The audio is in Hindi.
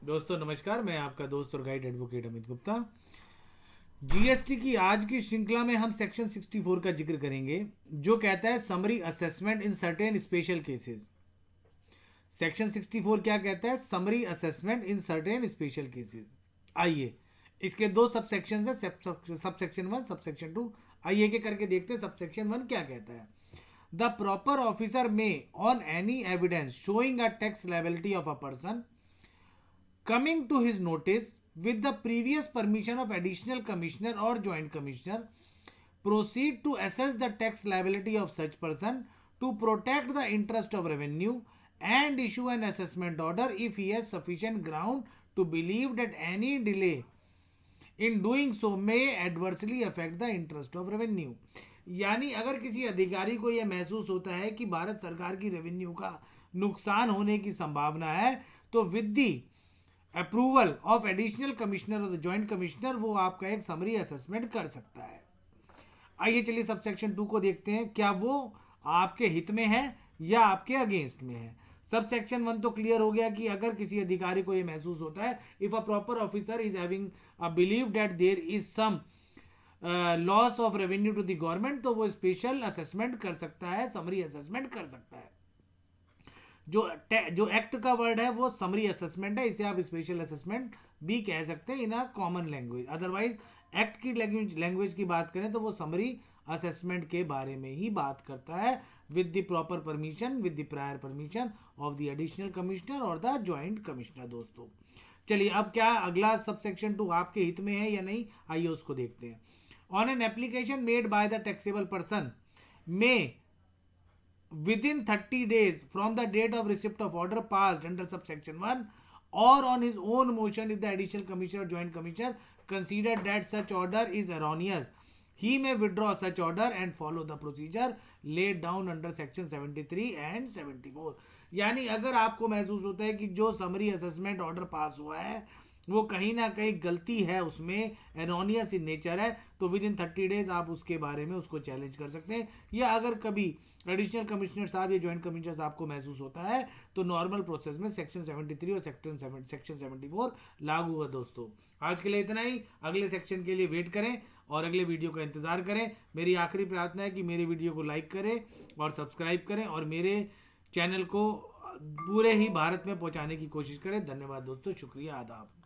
दोस्तों नमस्कार, मैं आपका दोस्त और guide advocate Amit Gupta. GST की आज की श्रृंखला में हम सेक्शन 64 का जिक्र करेंगे, जो कहता है summary assessment in certain special cases. Section 64 क्या कहता है? Summary assessment in certain special cases. आइए, इसके दो सब सेक्शन है, सब सेक्शन 1, सब सेक्शन 2। आइए के करके देखते हैं सब सेक्शन 1 क्या कहता है। द प्रॉपर ऑफिसर में on any evidence showing a tax liability of a person coming to his notice with the previous permission of additional commissioner or joint commissioner, proceed to assess the tax liability of such person to protect the interest of revenue and issue an assessment order if he has sufficient ground to believe that any delay in doing so may adversely affect the interest of revenue। यानी अगर किसी अधिकारी को यह महसूस होता है कि भारत सरकार की रेवेन्यू का नुकसान होने की संभावना है, तो with the approval of additional commissioner और जॉइंट कमिश्नर वो आपका एक समरी असेसमेंट कर सकता है। आइए चलिए सब सेक्शन 2 को देखते हैं, क्या वो आपके हित में है या आपके अगेंस्ट में है। सब सेक्शन 1 तो क्लियर हो गया कि अगर किसी अधिकारी को यह महसूस होता है, if a proper officer is having a believe that there is some loss of revenue to the government, तो वो स्पेशल असेसमेंट कर सकता है, समरी असेसमेंट कर सकता है। जो एक्ट का वर्ड है वो समरी असेसमेंट है, इसे आप स्पेशल असेसमेंट भी कह सकते हैं in a common language. Otherwise act की लैंग्वेज की बात करें तो वो समरी असेसमेंट के बारे में ही बात करता है, with the proper permission, with the prior permission of the additional commissioner और द ज्वाइंट कमिश्नर। दोस्तों चलिए, अब क्या अगला सब सेक्शन 2 आपके हित में है या नहीं, आइए उसको देखते हैं। On an application made by the taxable person में within 30 days from the date of receipt of order passed under subsection 1, or on his own motion if the additional commissioner or joint commissioner considered that such order is erroneous, he may withdraw such order and follow the procedure laid down under section 73 and 74। यानी अगर आपको महसूस होता है कि जो समरी असेसमेंट ऑर्डर पास हुआ है वो कहीं ना कहीं गलती है, उसमें एरोनियस इन नेचर है, तो विद इन 30 डेज आप उसके बारे में उसको चैलेंज कर सकते हैं। या अगर कभी एडिशनल कमिश्नर साहब या ज्वाइंट कमिश्नर साहब को महसूस होता है तो नॉर्मल प्रोसेस में सेक्शन 73 और सेक्शन 74 लागू है। दोस्तों आज के लिए इतना ही, अगले सेक्शन के लिए वेट करें और अगले वीडियो का इंतजार करें। मेरी आखिरी प्रार्थना है कि मेरे वीडियो को लाइक करें और सब्सक्राइब करें और मेरे चैनल को पूरे ही भारत में पहुंचाने की कोशिश करें। धन्यवाद दोस्तों, शुक्रिया, आदाब।